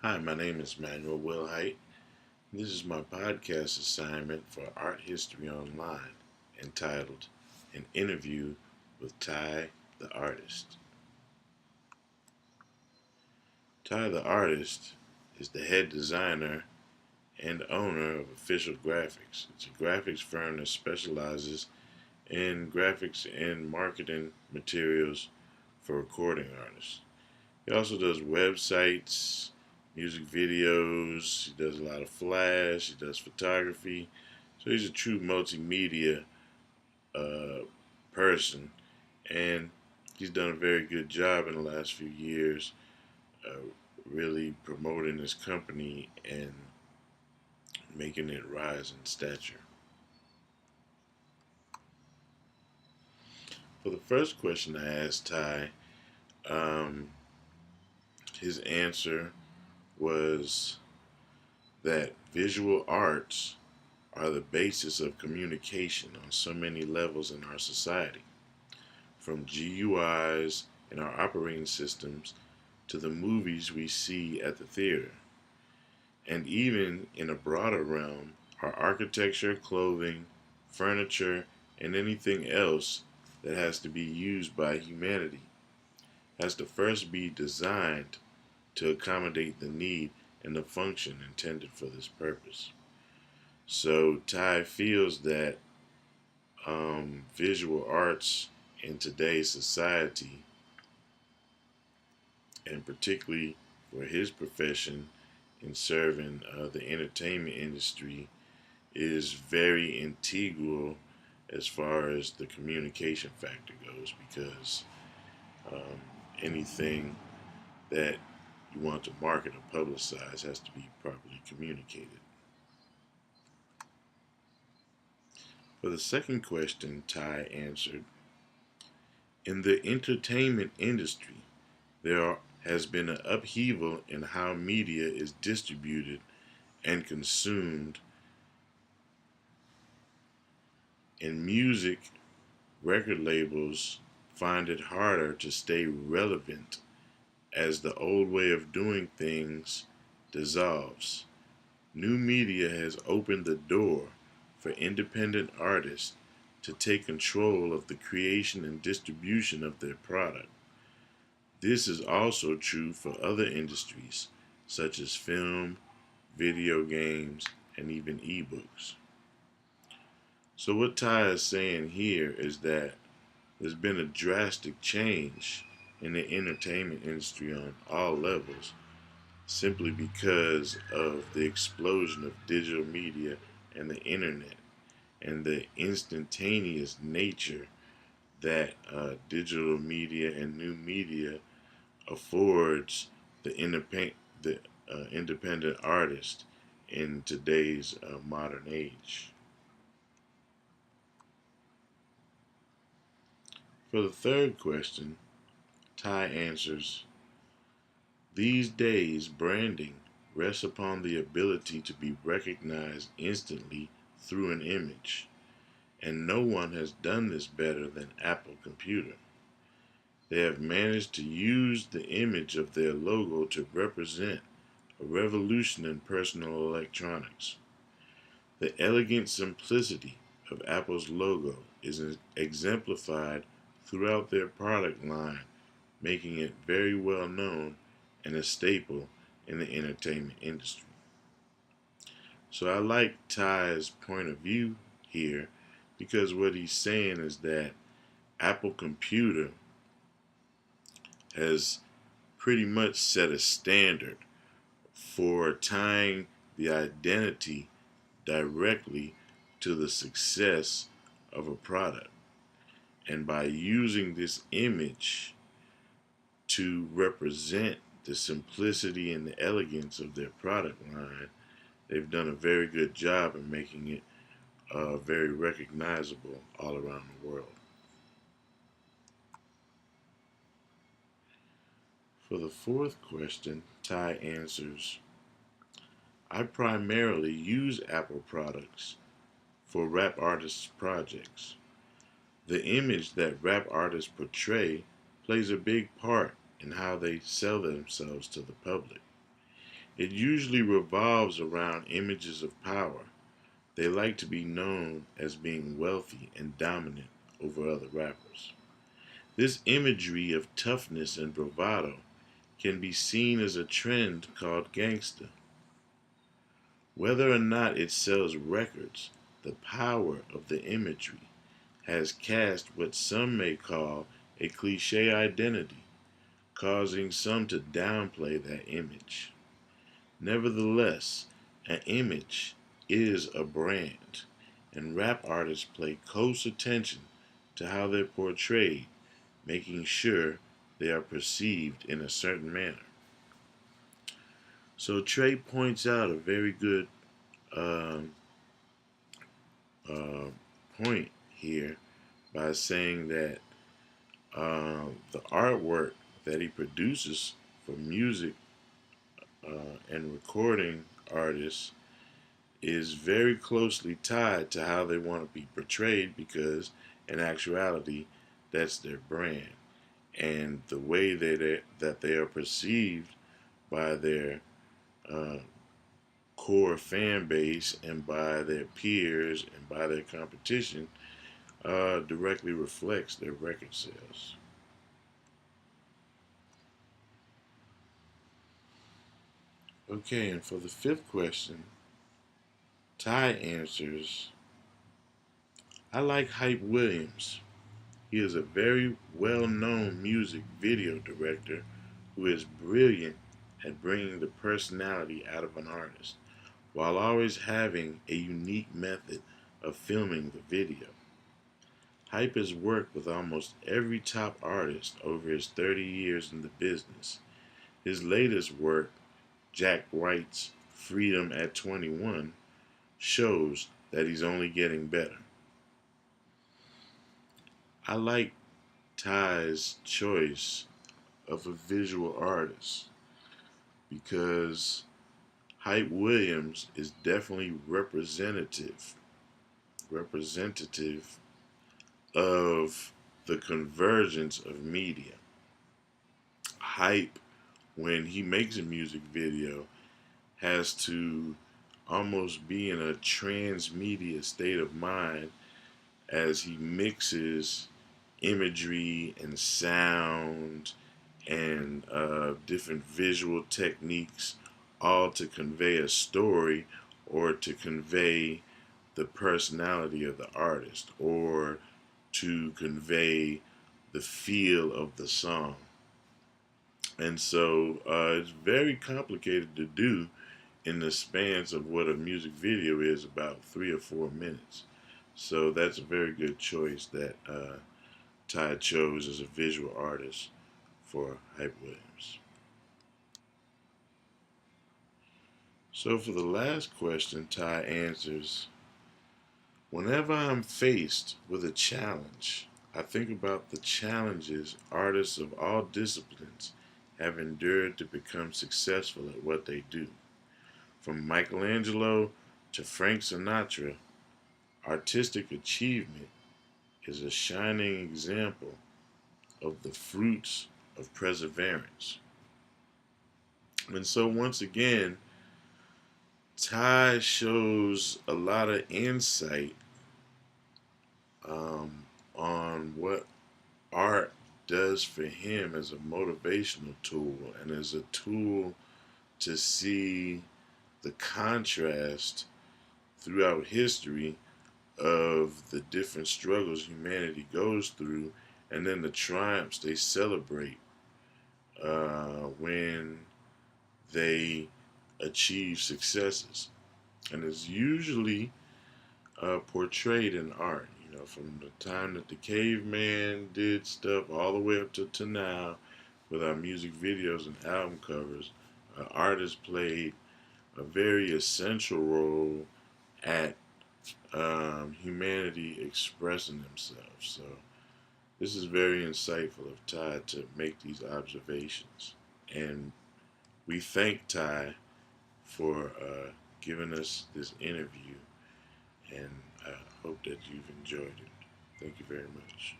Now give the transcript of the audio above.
Hi, my name is Manuel Wilhite. This is my podcast assignment for Art History Online entitled An Interview with Ty the Artist. Ty the Artist is the head designer and owner of Official Grafx. It's a graphics firm that specializes in graphics and marketing materials for recording artists. He also does websites, music videos. He does a lot of flash. He does photography. So he's a true multimedia uh, person, and he's done a very good job in the last few years, uh, really promoting his company and making it rise in stature. For the first question I asked Ty, um, his answer was that visual arts are the basis of communication on so many levels in our society, from GUIs in our operating systems to the movies we see at the theater. And even in a broader realm, our architecture, clothing, furniture, and anything else that has to be used by humanity has to first be designed to accommodate the need and the function intended for this purpose. So Ty feels that visual arts in today's society, and particularly for his profession in serving the entertainment industry, is very integral as far as the communication factor goes, because um, anything that you want to market or publicize has to be properly communicated. For the second question, Ty answered, in the entertainment industry, there has been an upheaval in how media is distributed and consumed. In music, record labels find it harder to stay relevant as the old way of doing things dissolves. New media has opened the door for independent artists to take control of the creation and distribution of their product. This is also true for other industries such as film, video games, and even ebooks. So, what Ty is saying here is that there's been a drastic change in the entertainment industry on all levels simply because of the explosion of digital media and the internet and the instantaneous nature that digital media and new media affords the independent artist in today's modern age. For the third question, Ty answers, these days branding rests upon the ability to be recognized instantly through an image, and no one has done this better than Apple Computer. They have managed to use the image of their logo to represent a revolution in personal electronics. The elegant simplicity of Apple's logo is exemplified throughout their product line, making it very well known and a staple in the entertainment industry. So I like Ty's point of view here because what he's saying is that Apple Computer has pretty much set a standard for tying the identity directly to the success of a product. And by using this image to represent the simplicity and the elegance of their product line, they've done a very good job in making it very recognizable all around the world. For the fourth question, Ty answers, I primarily use Apple products for rap artists' projects. The image that rap artists portray plays a big part in how they sell themselves to the public. It usually revolves around images of power. They like to be known as being wealthy and dominant over other rappers. This imagery of toughness and bravado can be seen as a trend called gangsta. Whether or not it sells records, the power of the imagery has cast what some may call a cliche identity, causing some to downplay that image. Nevertheless, an image is a brand, and rap artists pay close attention to how they're portrayed, making sure they are perceived in a certain manner. So Trey points out a very good um, uh, point here by saying that the artwork that he produces for music and recording artists is very closely tied to how they want to be portrayed because, in actuality, that's their brand. And the way that they are perceived by their uh, core fan base and by their peers and by their competition directly reflects their record sales. Okay, and for the fifth question, Ty answers, I like Hype Williams. He is a very well known music video director who is brilliant at bringing the personality out of an artist while always having a unique method of filming the video. Hype has worked with almost every top artist over his 30 years in the business. His latest work, Jack White's Freedom at 21, shows that he's only getting better. I like Ty's choice of a visual artist because Hype Williams is definitely representative of the convergence of media. Hype, when he makes a music video, has to almost be in a transmedia state of mind as he mixes imagery and sound and different visual techniques, all to convey a story or to convey the personality of the artist or to convey the feel of the song. And so it's very complicated to do in the spans of what a music video is, about 3 or 4 minutes. So that's a very good choice that Ty chose as a visual artist for Hype Williams. So for the last question, Ty answers, whenever I'm faced with a challenge, I think about the challenges artists of all disciplines have endured to become successful at what they do. From Michelangelo to Frank Sinatra, artistic achievement is a shining example of the fruits of perseverance. And so, once again, Ty shows a lot of insight on what art does for him as a motivational tool and as a tool to see the contrast throughout history of the different struggles humanity goes through and then the triumphs they celebrate when they achieve successes. And it's usually portrayed in art, you know, from the time that the caveman did stuff all the way up to now with our music videos and album covers. Artists played a very essential role at humanity expressing themselves. So this is very insightful of Ty to make these observations. And we thank Ty for giving us this interview, and I hope that you've enjoyed it. Thank you very much.